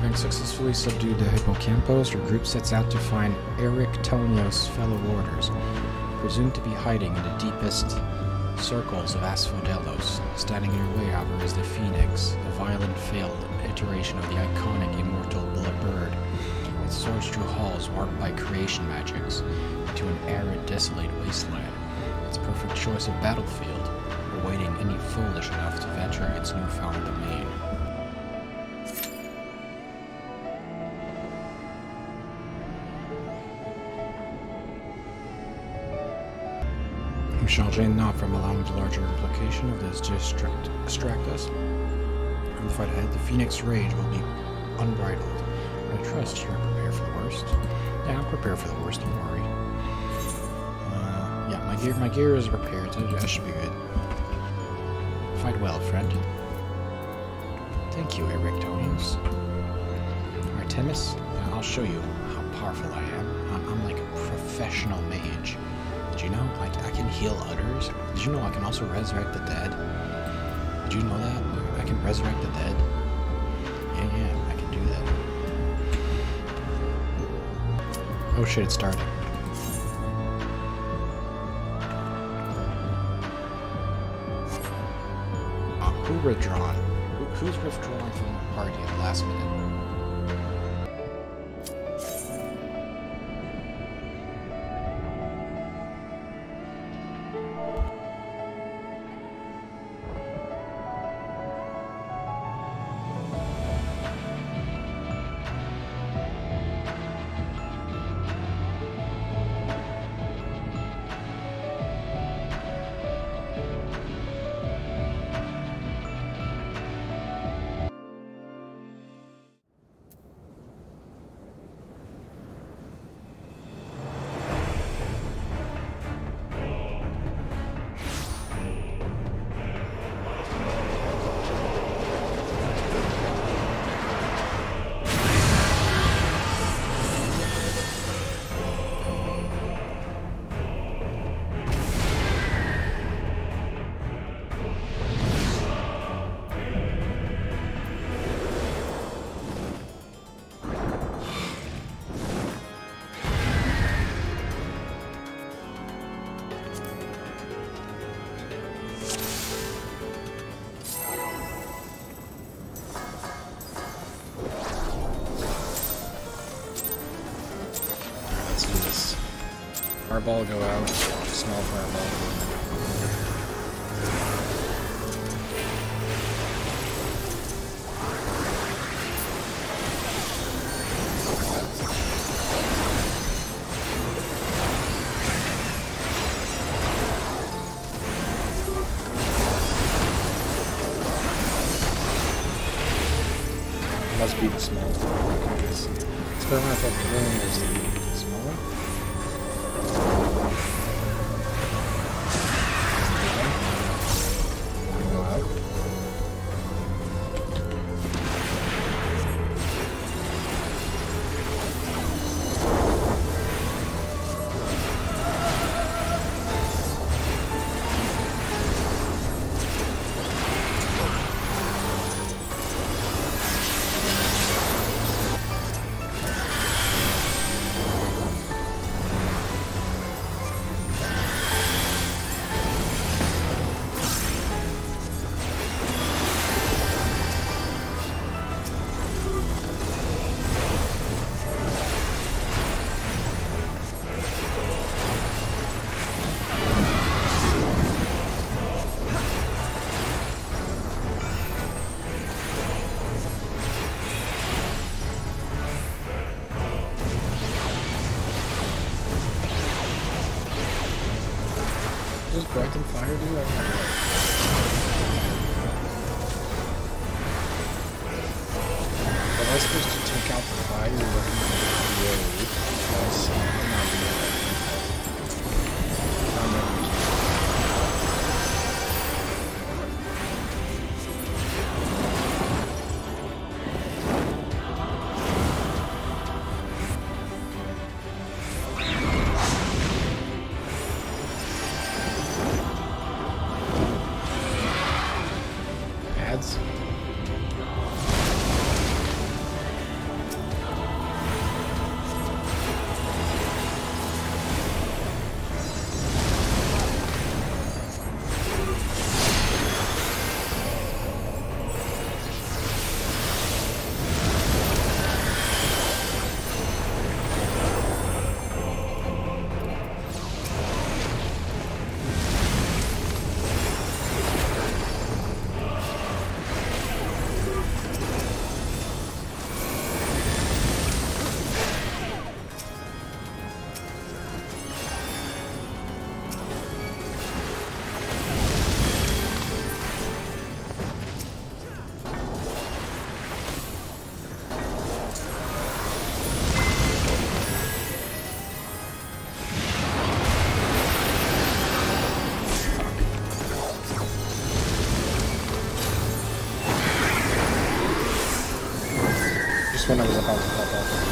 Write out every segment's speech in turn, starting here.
Having successfully subdued the hippocampos, your group sets out to find Aether fellow warders, presumed to be hiding in the deepest circles of Asphodelos. Standing in your way, however, is the Phoenix, a violent failed iteration of the iconic immortal bird. It soars through halls warped by creation magics into an arid, desolate wasteland. Its perfect choice of battlefield, awaiting any foolish enough to venture its newfound domain. We shall gain not from allowing the larger implication of this to distract us. In the fight ahead, the Phoenix rage will be unbridled. I trust you're prepared for the worst. Yeah, I'm prepared for the worst, don't worry. Yeah, my gear is repaired, so that should be good. Fight well, friend. Thank you, Erectonius. Artemis, I'll show you how powerful I am. I'm like a professional mage. Did you know I can heal others? Did you know I can also resurrect the dead? Did you know that? I can resurrect the dead? Yeah, I can do that. Oh shit, it's starting. Who withdrawn? Who's withdrawn from the party at the last minute? Fireball go out, small fireball go in. Must be the small one. It's better when I thought the one was the small one. Does breath and fire do? I don't know. Am I supposed to take out the fire looking at the road? That's when I was about to pop off.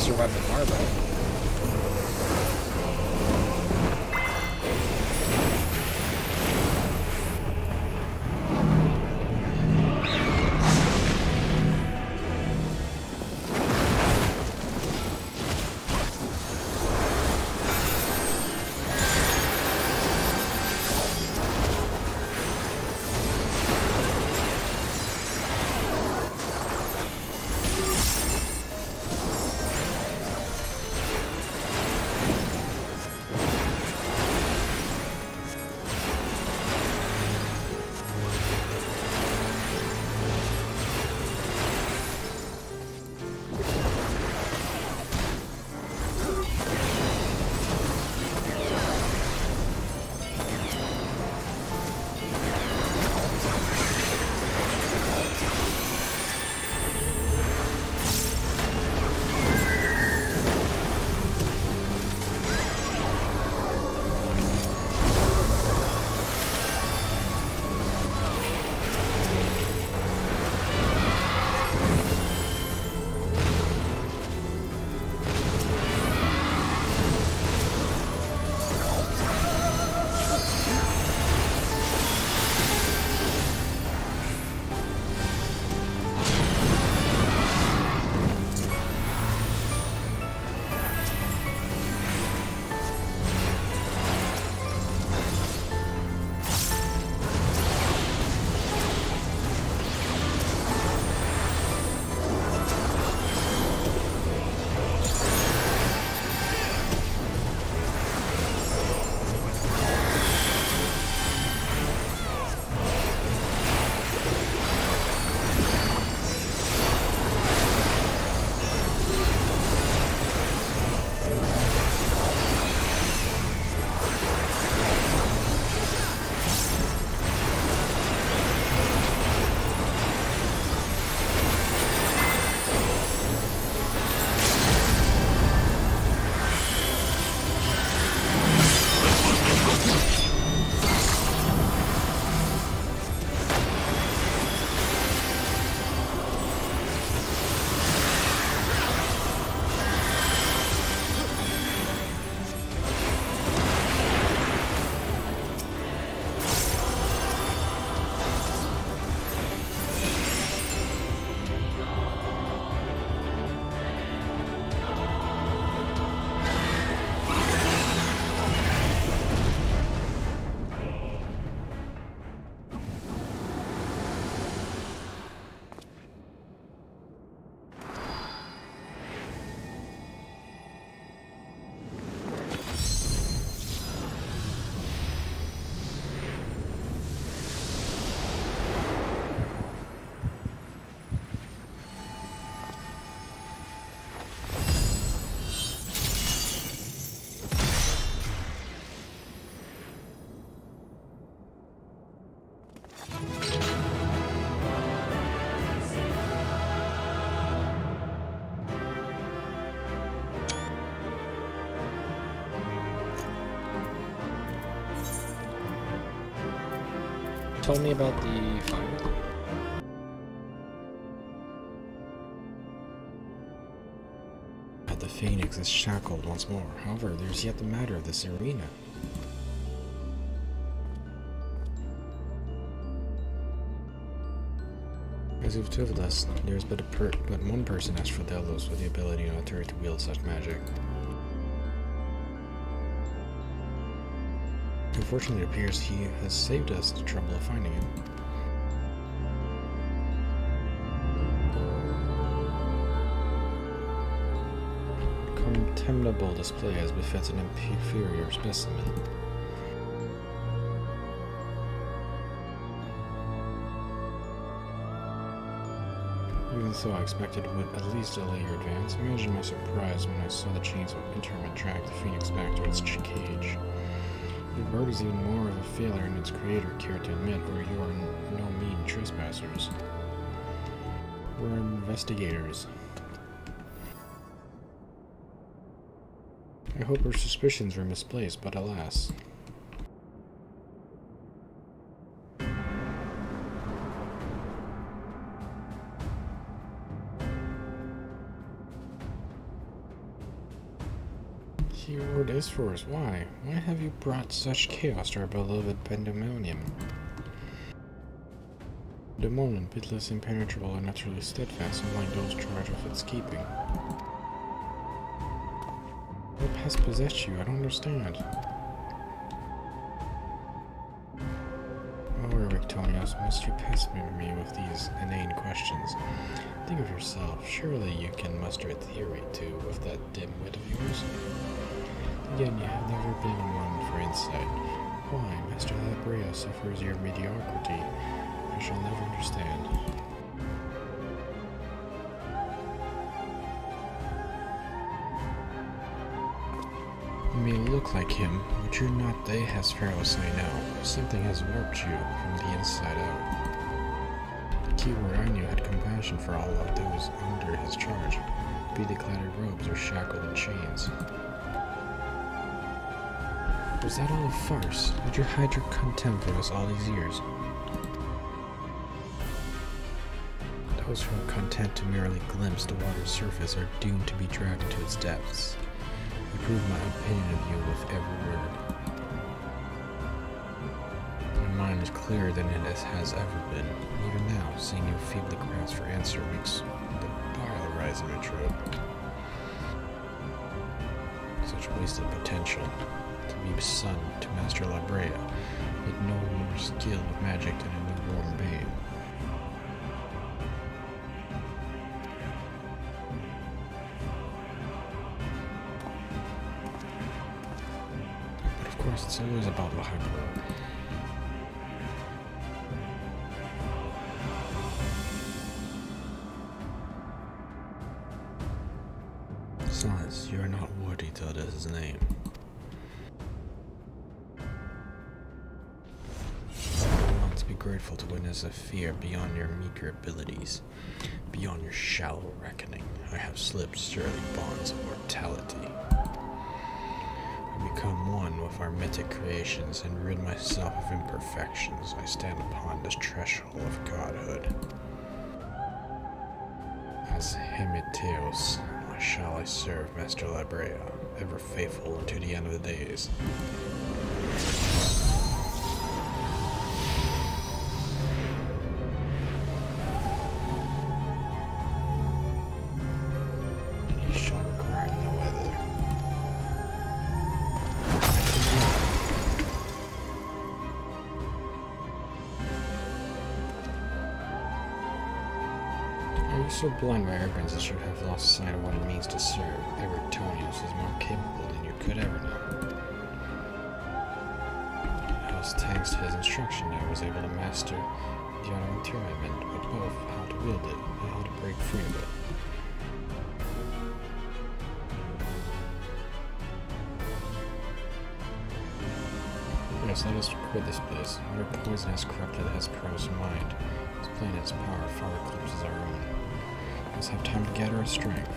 Survive the fire though. told me about the fire. The Phoenix is shackled once more. However, there's yet the matter of this arena. As you've told us, there is but one person, Asphodelos, with the ability on Aether to wield such magic. Unfortunately, it appears he has saved us the trouble of finding him. Contemptible display as befits an inferior specimen. Even so, I expected it would at least delay your advance. Imagine my surprise when I saw the chains of interment drag the Phoenix back to its cage. The bird is even more of a failure than its creator cared to admit, or you are no mean trespassers. We're investigators. I hope our suspicions were misplaced, but alas. Keyword is for us. Why? Why have you brought such chaos to our beloved Pandaemonium? Demonium, pitiless, impenetrable, and utterly steadfast, unlike those charged with its keeping. What has possessed you? I don't understand. Oh, Erictonios, must you pester me with these inane questions? Think of yourself. Surely you can muster a theory, too, with that dim wit of yours? Again, you have never been one for insight. Why, Master Labrea suffers your mediocrity. I shall never understand. You may look like him, but you're not the Asphodelos I know. Something has warped you from the inside out. The keyword I knew had compassion for all of those under his charge, be they clad in robes or shackled in chains. Was that all a farce? Did you hide your contempt for us all these years? Those who are content to merely glimpse the water's surface are doomed to be dragged into its depths. You prove my opinion of you with every word. My mind is clearer than it has ever been. Even now, seeing you feebly grasp for answer makes the bile rise in my throat. Such wasted potential. To be son to Master Labrea, with no more skill of magic than a newborn babe. But of course, it's always about the hyper. Besides, you are not worthy to utter his name. Be grateful to witness a fear beyond your meager abilities, beyond your shallow reckoning. I have slipped surely bonds of mortality. I become one with our mythic creations and rid myself of imperfections. I stand upon this threshold of godhood. As Hemiteos, shall I serve Master Labrea, ever faithful unto the end of the days. So blind by arrogance that you have lost sight of what it means to serve. Erictonios is more capable than you could ever know. It was thanks to his instruction that I was able to master the art of entertainment, but both how to wield it and how to break free of it. Yes, let us quit this place. Our poison has corrupted Hesperos' mind. This planet's power far eclipses our own. Let's have time to gather our strength.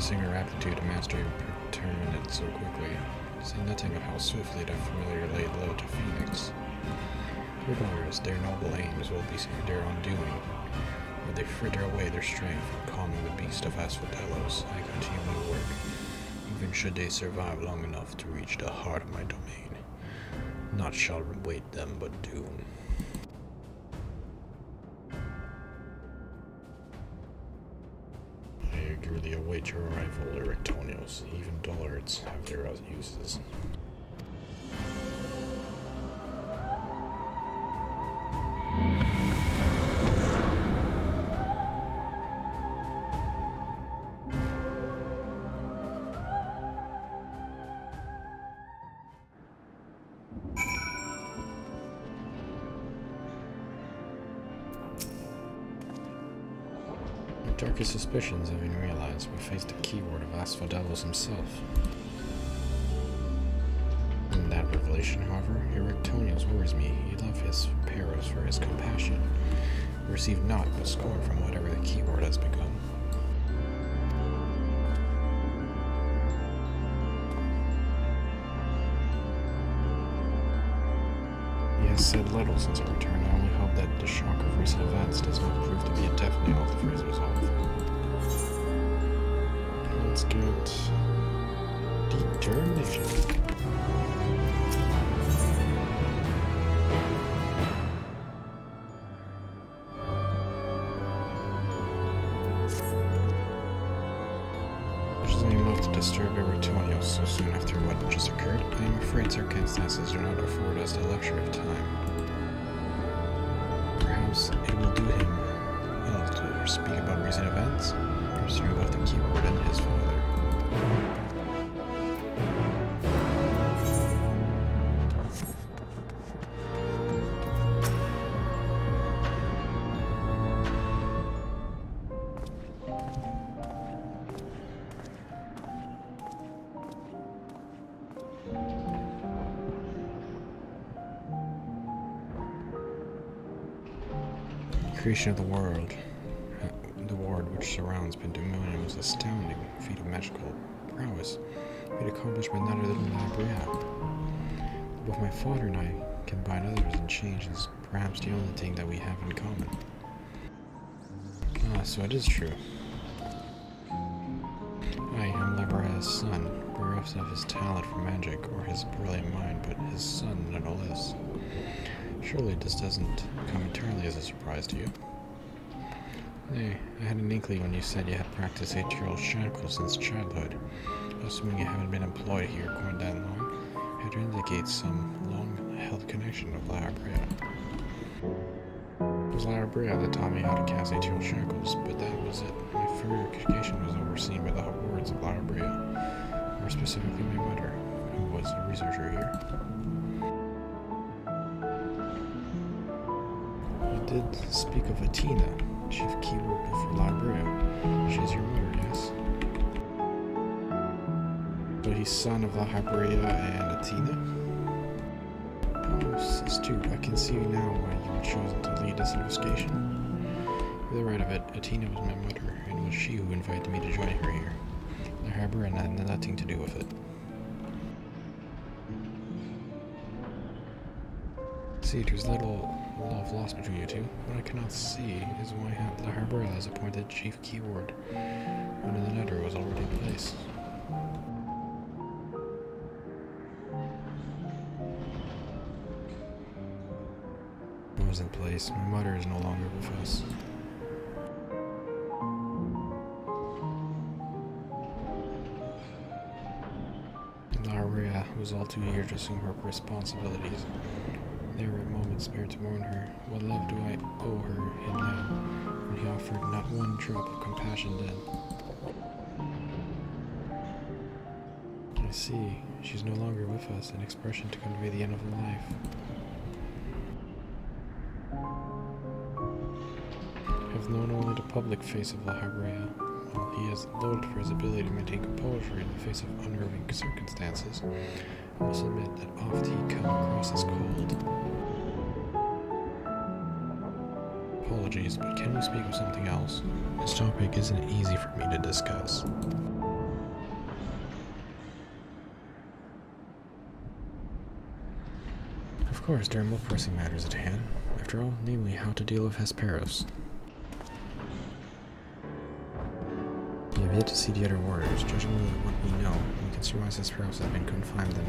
singular aptitude to master and determine it so quickly. Say nothing of how swiftly that familiar laid low to Phoenix. Regardless, their noble aims will be their undoing. But they fritter away their strength from calming the beast of Asphodelos. I continue my work, even should they survive long enough to reach the heart of my domain. Naught shall await them but doom. I eagerly await your arrival, Erectonios. Even dullards have their uses. Darkest suspicions have been realized. We faced the keyword of Asphodelos himself. In that revelation, however, Erectonios worries me. He loved his Paros for his compassion. He received naught but scorn from whatever the keyword has become. He has said little since our return. I only hope that the shock of recent events does not prove to be a definite halt for his resolve. Let's get determination. There's not enough to disturb Erectonios so soon after what just occurred. I am afraid circumstances do not afford us the luxury of time. Perhaps it will do him well to speak about recent events, considering both the keyword and his father. The creation of the world, the ward which surrounds Pandaemonium, was an astounding feat of magical prowess, made accomplished by none other than Labria. Both my father and I can bind others in change is perhaps the only thing that we have in common. Ah, so it is true. I am Labria's son, bereft of his talent for magic or his brilliant mind, but his son nonetheless. Surely this doesn't come entirely as a surprise to you. Hey, I had an inkling when you said you had practiced aetheral shackles since childhood. Assuming you haven't been employed here quite that long, it indicates some long-held connection with Labria. It was Labria that taught me how to cast aetheral shackles, but that was it. My further education was overseen by the wards of Labria, more specifically my mother, who was a researcher here. You did speak of Athena, chief keyword for Labria. She is your mother, yes? So he's son of Labria and Athena? Oh, astute. I can see now why you were chosen to lead this investigation. You're the right of it. Athena was my mother, and it was she who invited me to join her here. Labria had nothing to do with it. See, there's little love lost between you two. What I cannot see is why Labria has appointed chief keyword when another was already in place. It was in place. My mother is no longer with us. Labria was all too eager to assume her responsibilities. There were moments spared to mourn her. What love do I owe him now, when he offered not one drop of compassion then? I see. She's no longer with us, an expression to convey the end of her life. I have known only the public face of Labria. While he is lauded for his ability to maintain composure in the face of unnerving circumstances, I must admit that oft he comes across as cold. Apologies, but can we speak of something else? This topic isn't easy for me to discuss. course, there are more pressing matters at hand. After all, namely, how to deal with Hesperos. We have yet to see the other warriors. Judging by what we know, we can surmise Hesperos has been confined them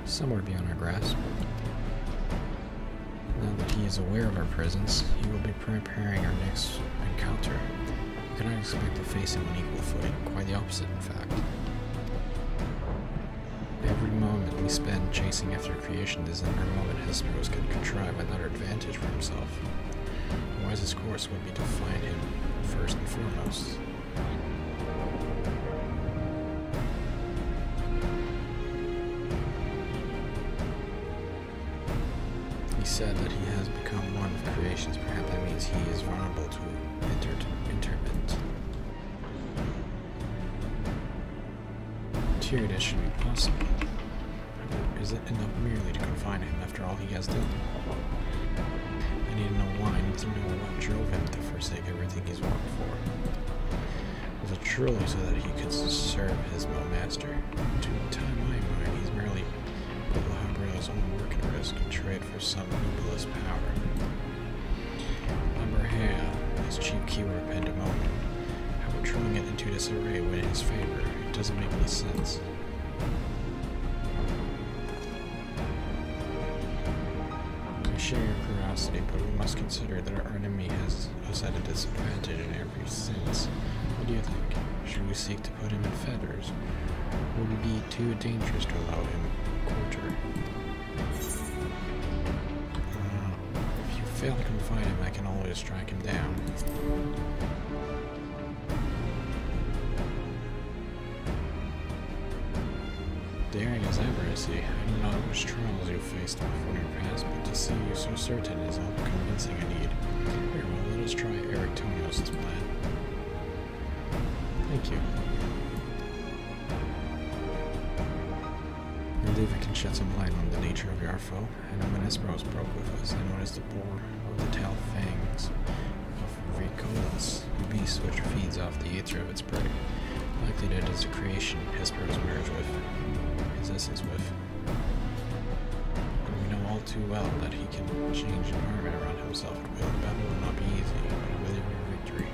somewhere beyond our grasp. Now that he is aware of our presence, he will be preparing our next encounter. We cannot expect to face him on equal footing, quite the opposite, in fact. Every moment we spend chasing after creation is another moment Hesperos can contrive another advantage for himself. The wisest course would be to find him first and foremost. He said that he has become one of creations. Perhaps that means he is vulnerable to interment. Here, this should be possible. Is it enough merely to confine him after all he has done? I need to know why. I need to know what drove him to forsake everything he's worked for. Was it truly so that he could serve his master? To my mind, he's merely put Asphodelos' own work at risk and trade for some nebulous power. Umberhea, his chief keyword Pandaemonium. How we're throwing it into disarray when in his favor. It doesn't make any sense. I share your curiosity, but we must consider that our enemy has us at a disadvantage in every sense. What do you think? Should we seek to put him in fetters? Would it be too dangerous to allow him quarter? If you fail to confine him, I can always strike him down. Daring as ever, I see. I do not know which trials you faced before in your past, but to see you so certain is all the convincing I need. Very well, let us try Aether plan. Thank you. I believe I can shed some light on the nature of your foe. I know when Hesperos broke with us, I noticed the bore of the tail fangs of Ricolas, the beast which feeds off the Aether of its prey. Likely that it is a creation Hesperos merged with his essence with. And we know all too well that he can change the environment around himself at will. The battle will not be easy, but it will be a victory.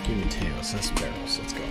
Give me tails, that's barrels, let's go.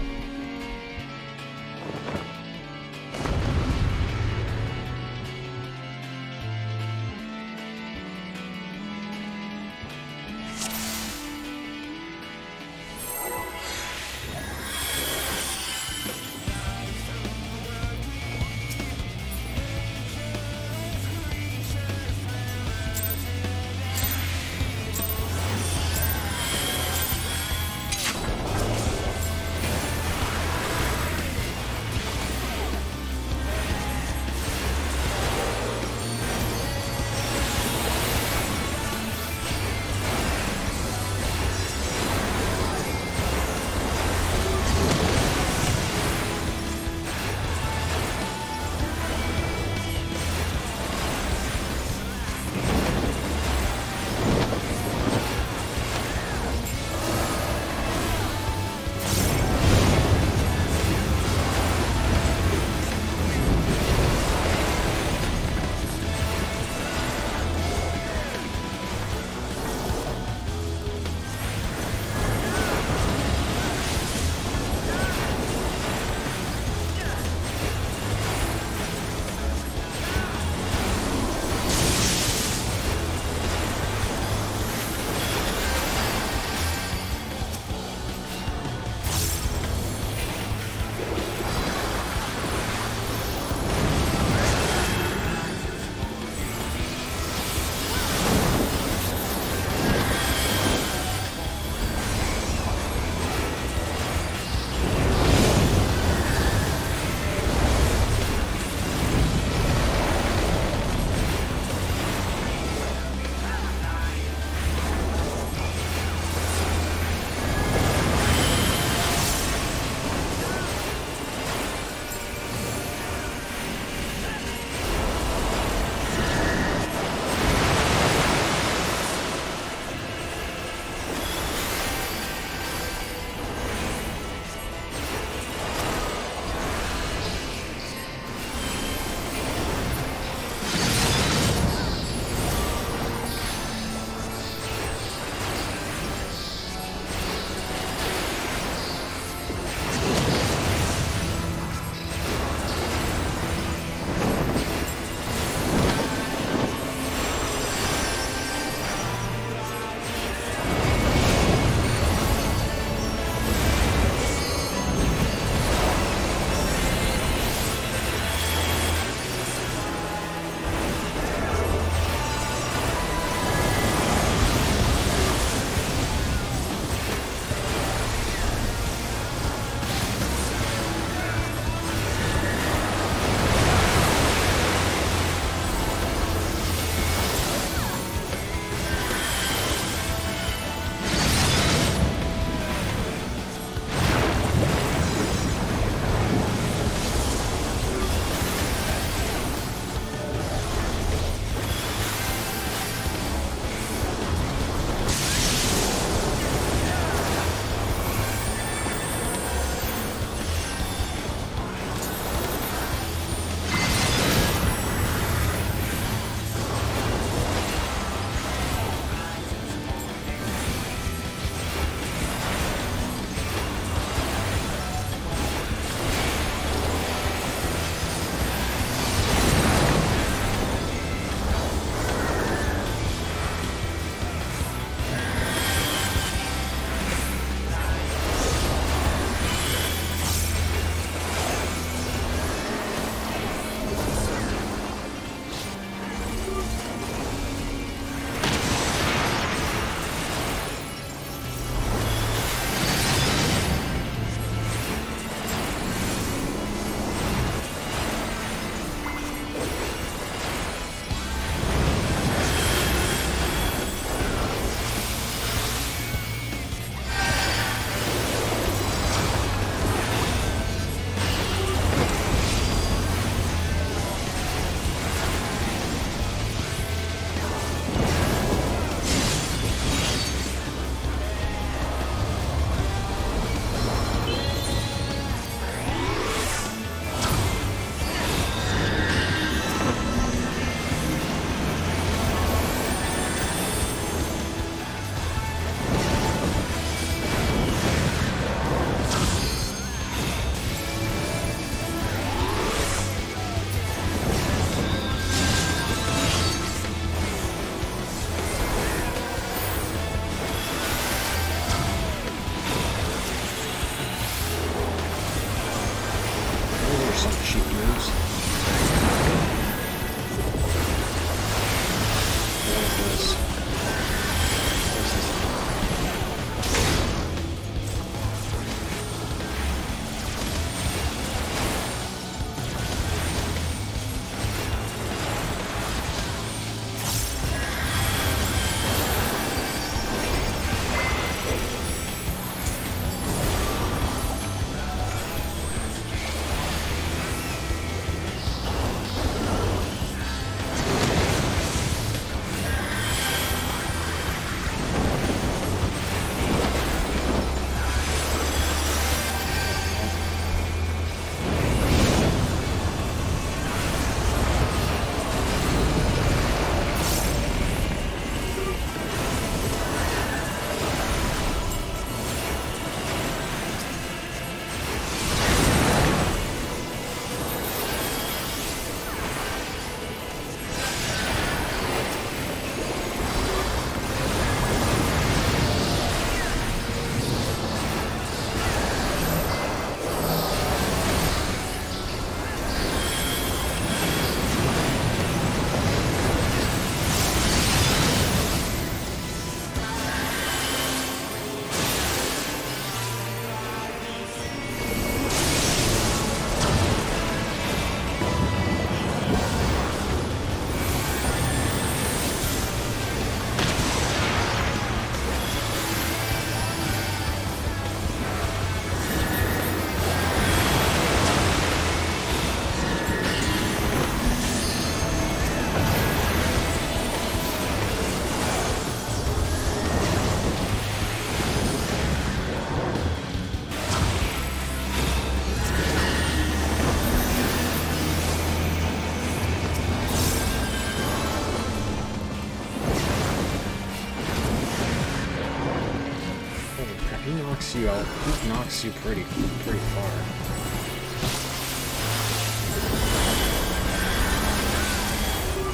you out. Heat knocks you pretty far.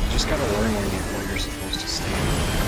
You just gotta learn where you're supposed to stand.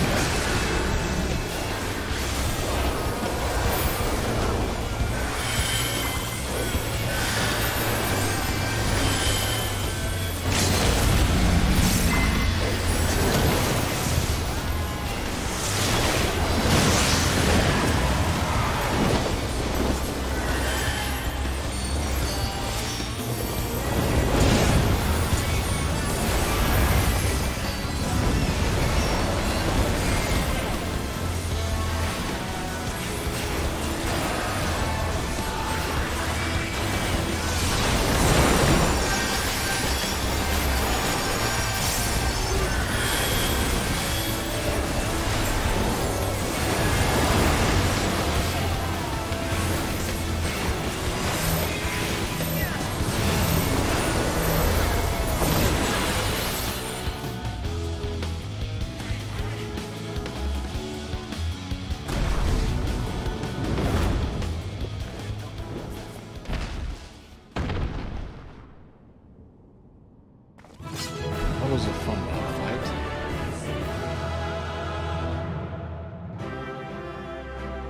Was a fun fight.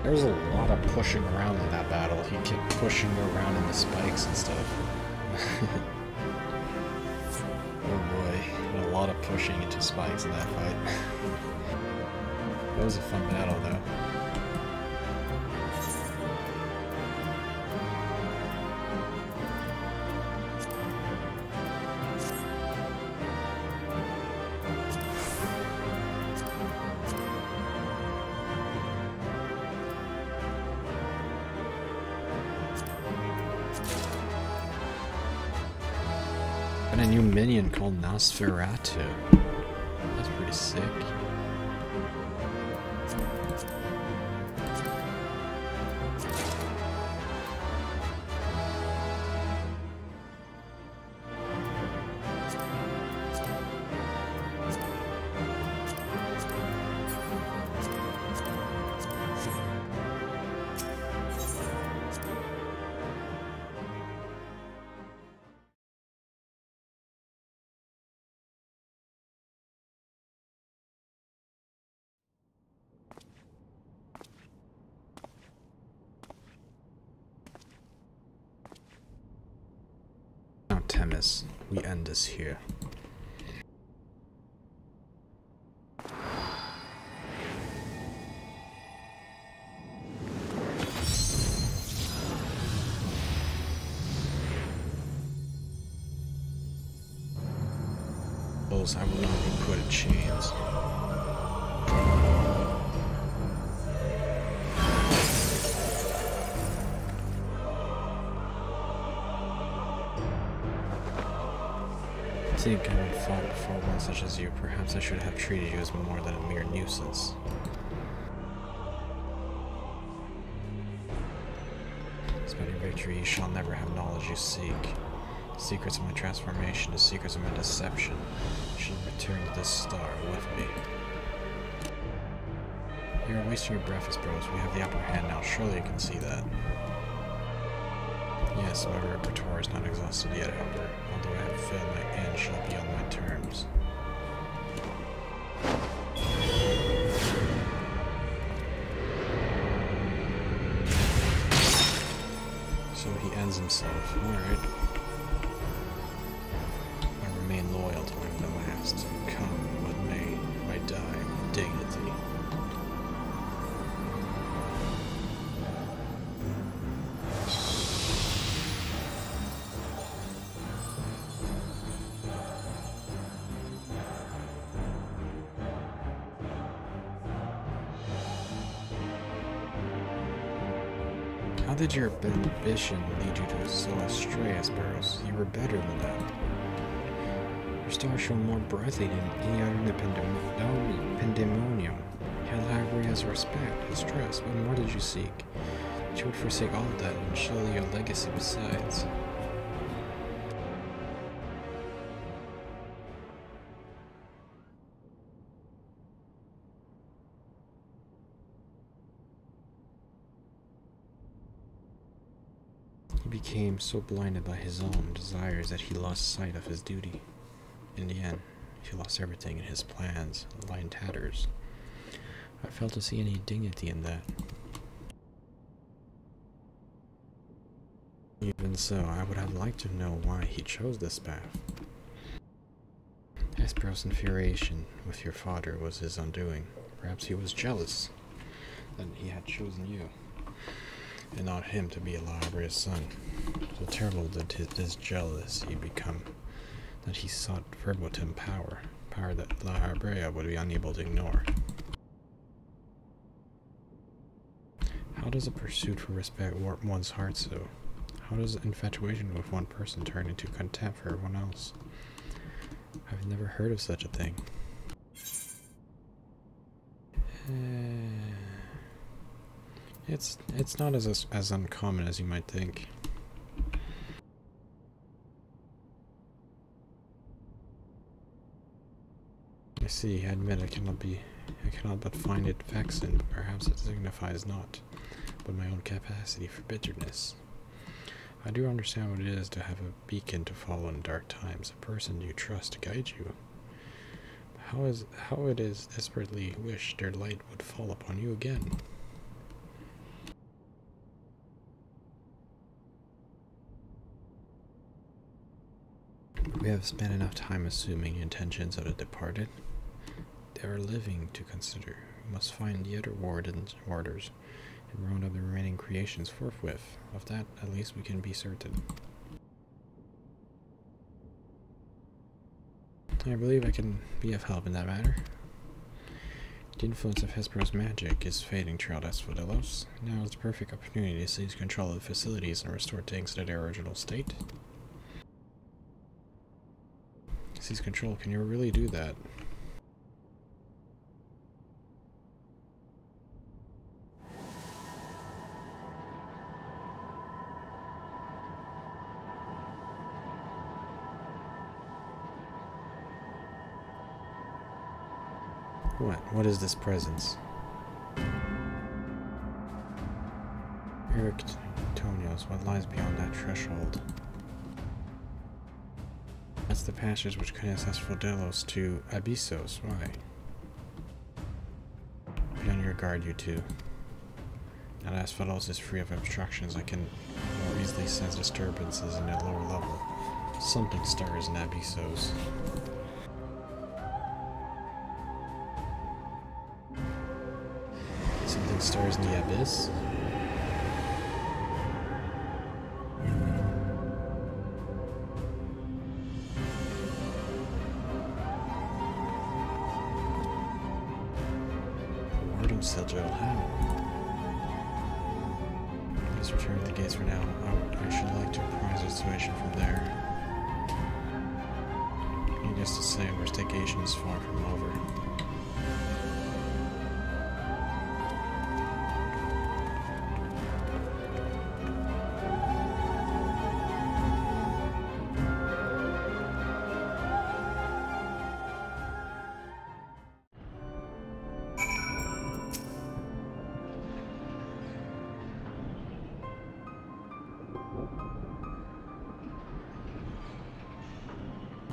There was a lot of pushing around in that battle. He kept pushing around in the spikes and stuff. Oh boy, and a lot of pushing into spikes in that fight. That was a fun battle though. And a new minion called Nosferatu. That's pretty sick. Temis, we end this here. Those I will not be put in chains. I think I would fought before one such as you. Perhaps I should have treated you as more than a mere nuisance. Despite your victory, you shall never have knowledge you seek. The secrets of my transformation, the secrets of my deception. You shall return to this star with me. You are wasting your breath, bros. We have the upper hand now. Surely you can see that. Yes, my repertoire is not exhausted yet, however. Although I have failed, my end shall be on my terms. So he ends himself. Alright. I remain loyal to him the last. Come what may, I die with dignity. How did your ambition lead you to so astray, Asphodelos? You were better than that. Your star shone more brightly than any other in the Pandaemonium. You had Lyria's respect, his trust. What more did you seek? That you would forsake all of that and surely your legacy besides. became so blinded by his own desires that he lost sight of his duty. In the end, he lost everything in his plans, lie in tatters. I failed to see any dignity in that. Even so, I would have liked to know why he chose this path. Hesperos' infuriation with your father was his undoing. Perhaps he was jealous that he had chosen you, and not him to be a La Habrea's son. So terrible did his jealousy become that he sought verboten power that La Habrea would be unable to ignore. How does a pursuit for respect warp one's heart so? How does infatuation with one person turn into contempt for everyone else? I've never heard of such a thing. It's not as uncommon as you might think. I see, I admit I cannot but find it vexing, but perhaps it signifies not, but my own capacity for bitterness. I do understand what it is to have a beacon to follow in dark times, a person you trust to guide you. How it is desperately wish their light would fall upon you again. We have spent enough time assuming the intentions of the departed. They are living to consider. We must find the other warders and round up the remaining creations forthwith. Of that, at least we can be certain. I believe I can be of help in that matter. The influence of Hesperos' magic is fading throughout Asphodelos. Now is the perfect opportunity to seize control of the facilities and restore things to their original state. Seize control, can you really do that? What is this presence? Tonios, what lies beyond that threshold? That's the passage which connects Asphodelos to Abyssos. Why? Be on your guard, you two. Now that Asphodelos is free of obstructions, I can more easily sense disturbances in the lower level. Something stirs in Abyssos. Something stirs in the abyss? Siljo, how? Please return to the gates for now. I should like to apprise the situation from there. Needless to say, our station is far from over.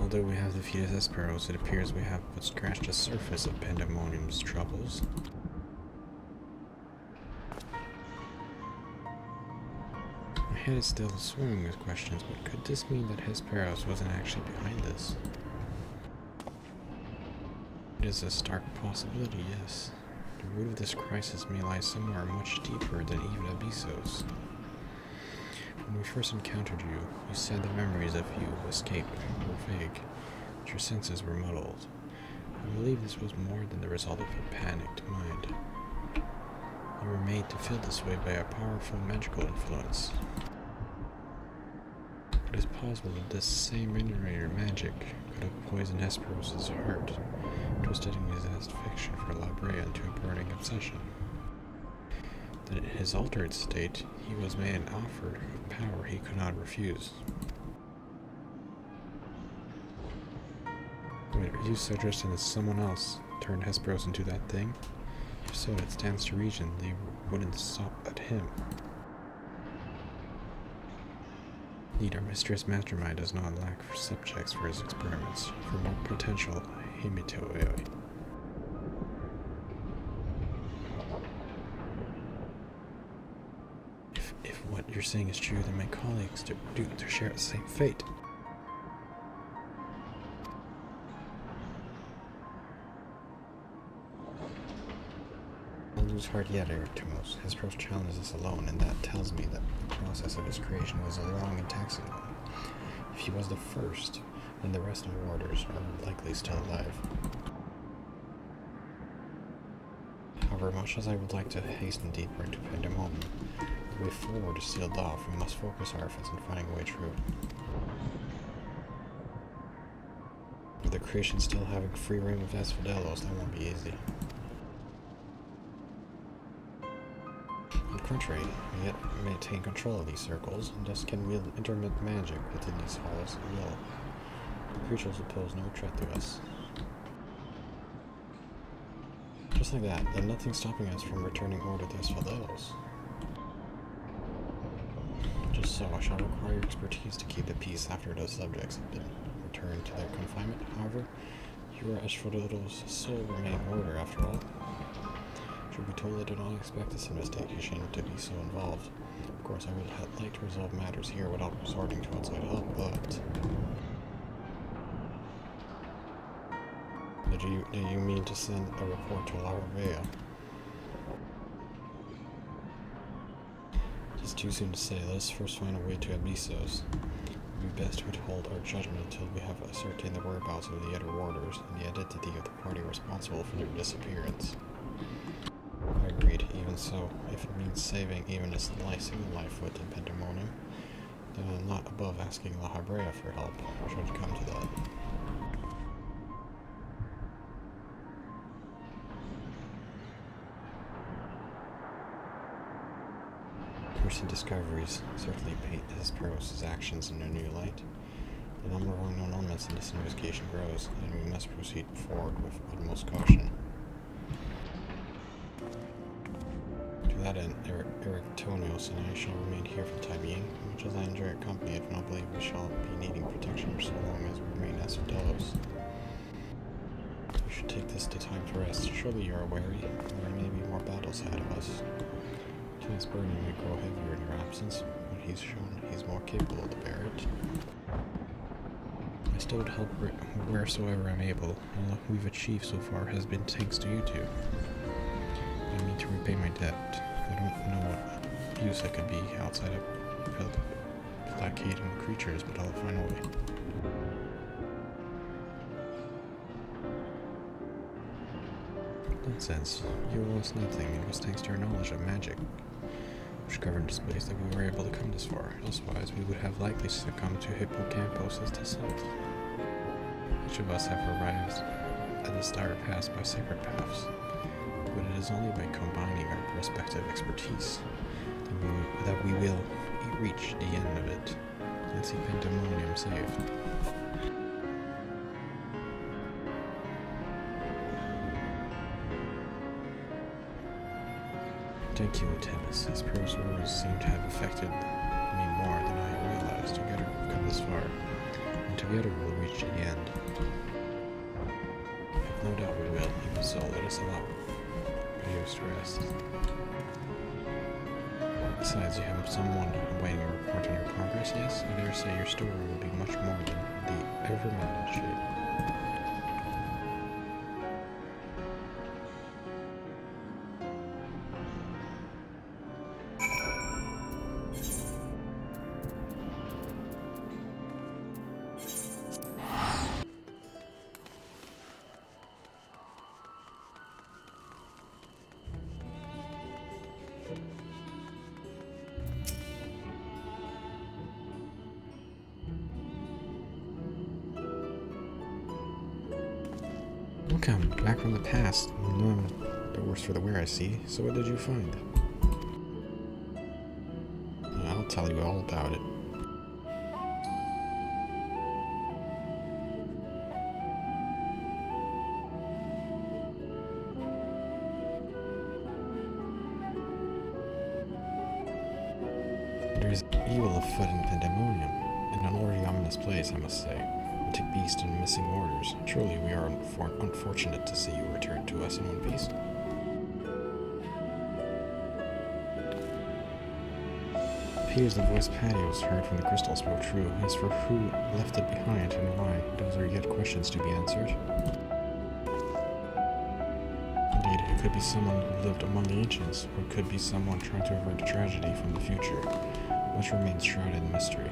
Although we have defeated Hesperos, it appears we have but scratched the surface of Pandaemonium's troubles. My head is still swimming with questions, but could this mean that Hesperos wasn't actually behind this? It is a stark possibility, yes. The root of this crisis may lie somewhere much deeper than even Abyssos. When we first encountered you, you said the memories of you escaped were vague, but your senses were muddled. I believe this was more than the result of a panicked mind. You were made to feel this way by a powerful magical influence. It is possible that this same generator magic could have poisoned Hesperos' heart, twisted his affection for La Habrea into a burning obsession. That in his altered state, he was made an offer of power he could not refuse. Wait, are you suggesting that someone else turned Hesperos into that thing? If so, it stands to reason they wouldn't stop at him. Indeed, our mysterious mastermind does not lack for subjects for his experiments, for more potential hematoi. If what you're saying is true, then my colleagues do share the same fate. Don't lose heart yet, Aether. Hesperos challenges us alone, and that tells me that the process of his creation was a long and taxing one. If he was the first, then the rest of the warders are likely still alive. However, much as I would like to hasten deeper into Pandaemonium, the way forward is sealed off. We must focus our efforts on finding a way through. With the creation still having free reign of Asphodelos, that won't be easy. On the contrary, we yet maintain control of these circles, and thus can wield intermittent magic within these halls at will. The creatures will pose no threat to us. Just like that, then nothing stopping us from returning order to Asphodelos. Just so, I shall require your expertise to keep the peace after those subjects have been returned to their confinement. However, you are Asphodelos' sole remaining order after all. Should be told I do not expect this investigation to be so involved. Of course, I would like to resolve matters here without resorting to outside help, but... Do you mean to send a report to Laravea? It is too soon to say. Let us first find a way to Abyssos. It would be best to withhold our judgment until we have ascertained the whereabouts of the other warders and the identity of the party responsible for their disappearance. I agreed. Even so, if it means saving even a single life within Pandaemonium, then I'm not above asking Laravea for help, should it come to that. Recent discoveries certainly paint Hesperos' actions in a new light. The number of unknown elements in this investigation grows, and we must proceed forward with utmost caution. To that end, Aether and I shall remain here for the time being. Much as I enjoy your company, I do not believe we shall be needing protection for so long as we remain Asphodelos. We should take this time to rest. Surely you are weary. There may be more battles ahead of us. His burden may grow heavier in your absence, but he's shown he's more capable to bear it. I still would help wheresoever I'm able, and what we've achieved so far has been thanks to you two. I need to repay my debt. I don't know what use I could be outside of placating creatures, but I'll find a way. Nonsense. You owe us nothing. It was thanks to your knowledge of magic, which governed this place, that we were able to come this far. Elsewise, we would have likely succumbed to Hippocampos' assault. Each of us have arrived at this dire pass by separate paths, but it is only by combining our respective expertise that we will reach the end of it and see Pandaemonium saved. Thank you, Artemis. His prose words seem to have affected me more than I realized. Together we've come this far, and together we'll reach the end. I have no doubt we will. Even so, let us allow Aether to rest. Besides, you have someone awaiting a report on your progress, yes? I dare say your story will be much more than the ever-minded shape. Welcome, back from the past. The worse for the wear, I see. So what did you find? I'll tell you all about it. There's evil afoot in Pandaemonium. an already ominous place, I must say. Antic beast and missing orders. Truly, we are unfortunate to see you return to us in one piece. Appears the voice Patios heard from the crystal spoke true. As for who left it behind and why, those are yet questions to be answered. Indeed, it could be someone who lived among the ancients, or it could be someone trying to avert a tragedy from the future. Much remains shrouded in mystery.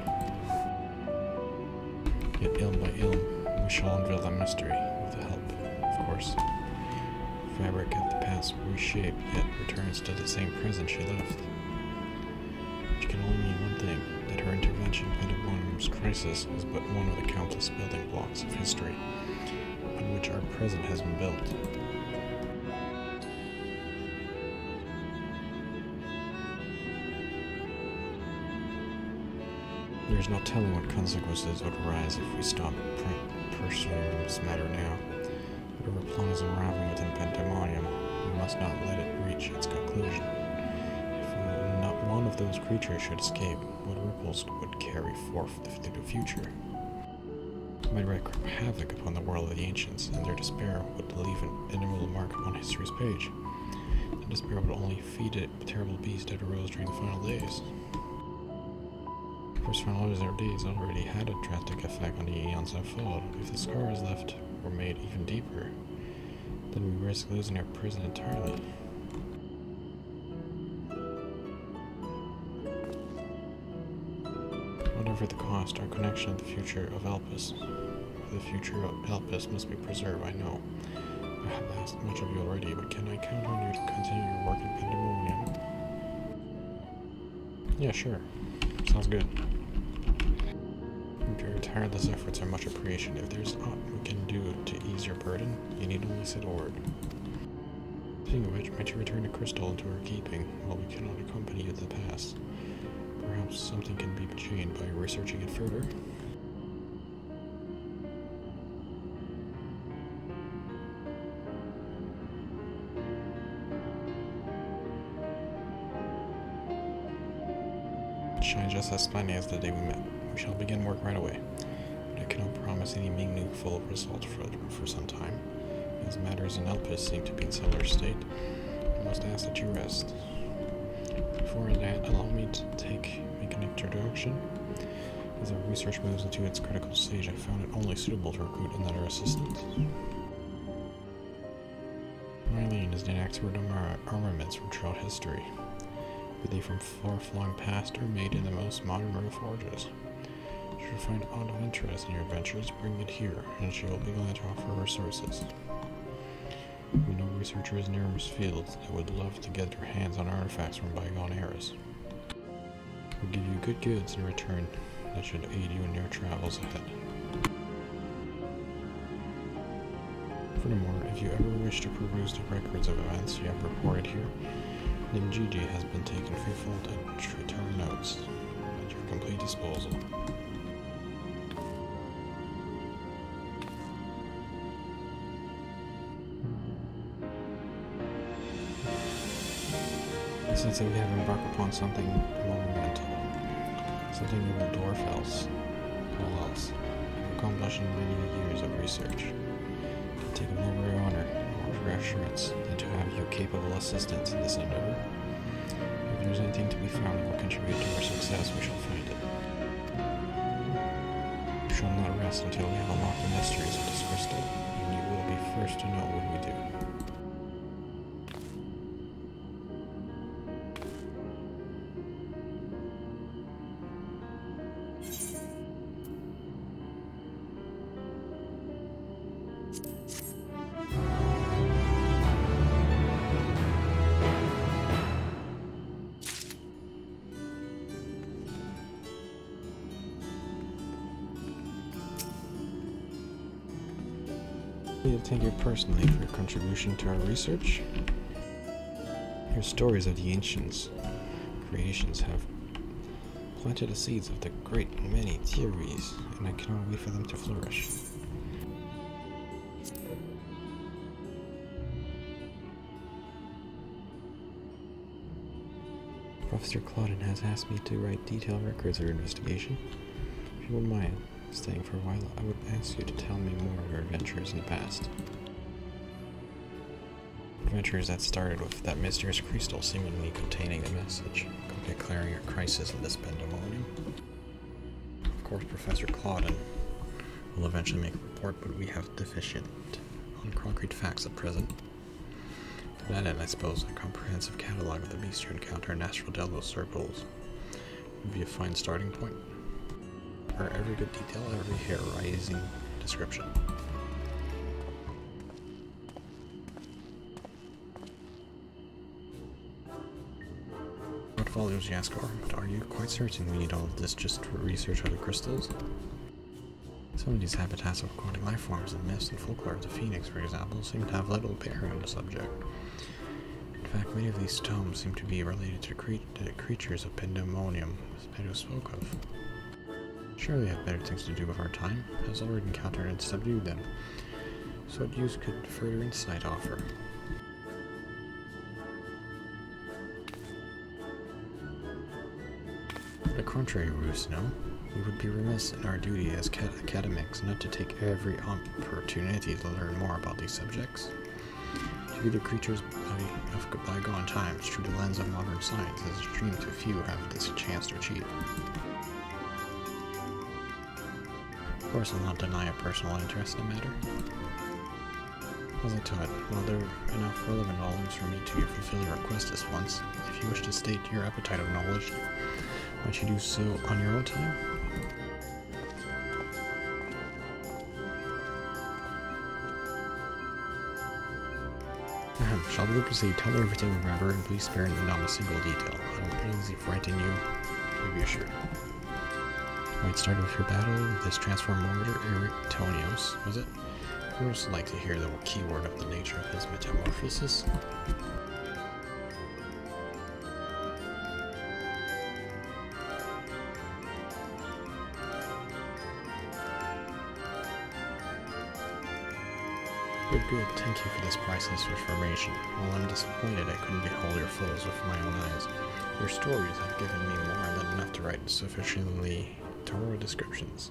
Yet ilm by ilm, we shall unveil that mystery, with the help, of course. Fabric of the past reshaped, yet returns to the same present she left. Which can only mean one thing, that her intervention in Pandaemonium's crisis is but one of the countless building blocks of history, on which our present has been built. There is no telling what consequences would arise if we stop pursuing this matter now. Whatever plan is arriving within Pandaemonium, we must not let it reach its conclusion. If not one of those creatures should escape, what ripples would carry forth through the future? It might wreak havoc upon the world of the ancients, and their despair would leave an indelible mark upon history's page. The despair would only feed a terrible beast that arose during the final days. First final days already had a drastic effect on the eons that followed. If the scars left were made even deeper, then we risk losing our prison entirely. Whatever the cost, our connection to the future of Elpis. The future of Elpis must be preserved, I know. I have asked much of you already, but can I count on you to continue your work in Pandaemonium? Yeah, sure. Sounds good. Your tireless efforts are much appreciated. If there's aught we can do to ease your burden, you need only say the word. Speaking of which, might you return the crystal into her keeping, while we cannot accompany you to the past? Perhaps something can be achieved by researching it further. It shines just as splendid as the day we met. We shall begin work right away, but I cannot promise any meaningful result for some time. As matters in Elpis seem to be in similar state, I must ask that you rest. Before that, allow me to make an introduction. As our research moves into its critical stage, I found it only suitable to recruit another assistant. Mylene is the expert on armaments from throughout history, be they from far-flung past or made in the most modern forges. If you find aught of interest in your adventures, bring it here, and she will be glad to offer her resources. We know researchers in numerous fields that would love to get their hands on artifacts from bygone eras. We'll give you good goods in return that should aid you in your travels ahead. Furthermore, if you ever wish to peruse the records of events you have reported here, then Gigi has been taken for full return notes at your complete disposal. Since we have embarked upon something monumental, something we will dwarf else, accomplished in many years of research. I take no greater honor or reassurance than to have you capable assistance in this endeavor. If there is anything to be found that will contribute to our success, we shall find it. We shall not rest until we have unlocked the mysteries of this crystal, and you will be first to know when we do. We thank you personally for your contribution to our research. Your stories of the ancients' creations have planted the seeds of the great many theories, and I cannot wait for them to flourish. Professor Claudin has asked me to write detailed records of your investigation. If you wouldn't mind staying for a while, I would ask you to tell me more of your adventures in the past. Adventures that started with that mysterious crystal seemingly containing a message, declaring a crisis in this Pandaemonium. Of course, Professor Clauden will eventually make a report, but we have deficient on concrete facts at present. To that end, I suppose a comprehensive catalog of the beasts you encounter in Asphodelos circles would be a fine starting point. For every good detail, every hair-raising description. What follows, Yaskar? But are you quite certain we need all of this just to research other crystals? Some of these habitats of aquatic life forms in myths and folklore of the Phoenix, for example, seem to have little bearing on the subject. In fact, many of these tomes seem to be related to the creatures of Pandaemonium, as Pedro spoke of. Surely we have better things to do with our time, as already encountered and subdued them. So what use could further insight offer? On the contrary, Rusno, we would be remiss in our duty as academics not to take every opportunity to learn more about these subjects. To view the creatures of bygone times through the lens of modern science is a dream too few have this chance to achieve. Of course, I'll not deny a personal interest in the matter. As I taught, while there are enough relevant volumes for me to fulfill your request this once, if you wish to state your appetite of knowledge, why don't you do so on your own time? Shall we proceed? Tell me everything, remember, and please spare not a single detail. I don't easy frighten you, to be assured. Might start with your battle with this transform orator, Aether, was it? I would also like to hear the keyword of the nature of his metamorphosis. Good. Thank you for this priceless information. While I'm disappointed I couldn't behold your foes with my own eyes, your stories have given me more than enough to write sufficiently thorough descriptions.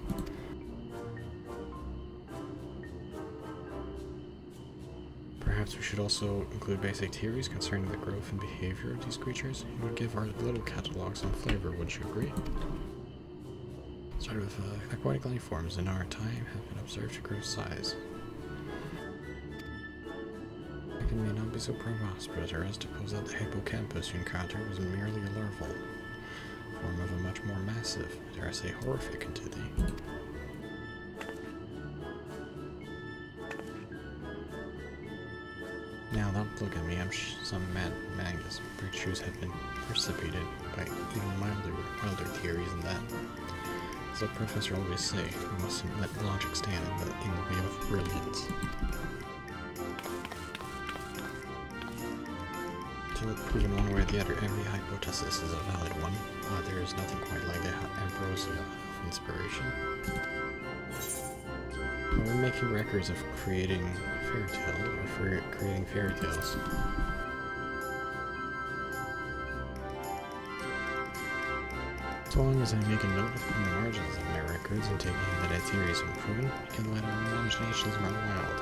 Perhaps we should also include basic theories concerning the growth and behavior of these creatures. It would give our little catalog some flavor, would you agree? Started with aquatic life forms in our time have been observed to grow size. It may not be so prosperous as to pose that the hippocampus you encountered was merely a larval form of a much more massive, dare I say horrific entity. Now don't look at me, some mad mangus breakthroughs have been precipitated by even milder theories than that. As the professor always say, we mustn't let logic stand in the way of brilliance. To proven one way or the other, every hypothesis is a valid one. There is nothing quite like the ambrosia of inspiration. We're making records of creating fairy tale, or for creating fairy tales. So long as I make a note in the margins of my records and taking that our theories are proven, we can let our imaginations run wild.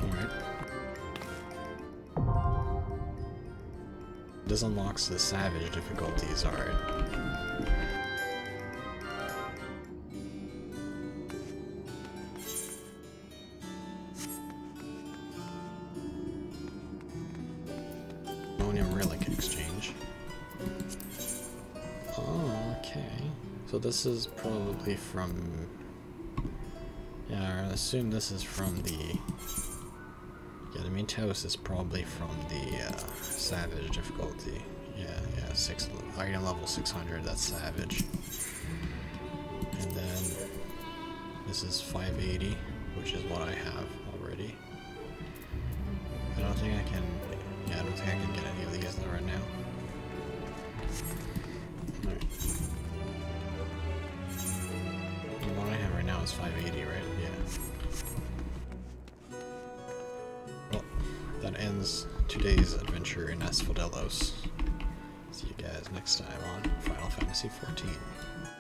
Alright. This unlocks the savage difficulties, alright. Ammonium relic exchange. Oh, okay. So this is probably from... yeah, I assume this is from the... yeah, the Mintos is probably from the savage difficulty. Yeah, item level 600, that's savage. And then this is 580, which is what I have already. I don't think I can, yeah, I don't think I can get any of these though right now. Alright. And what I have right now is 580, right? Yeah. Well, that ends today's adventure in Asphodelos. See you guys next time on Final Fantasy XIV.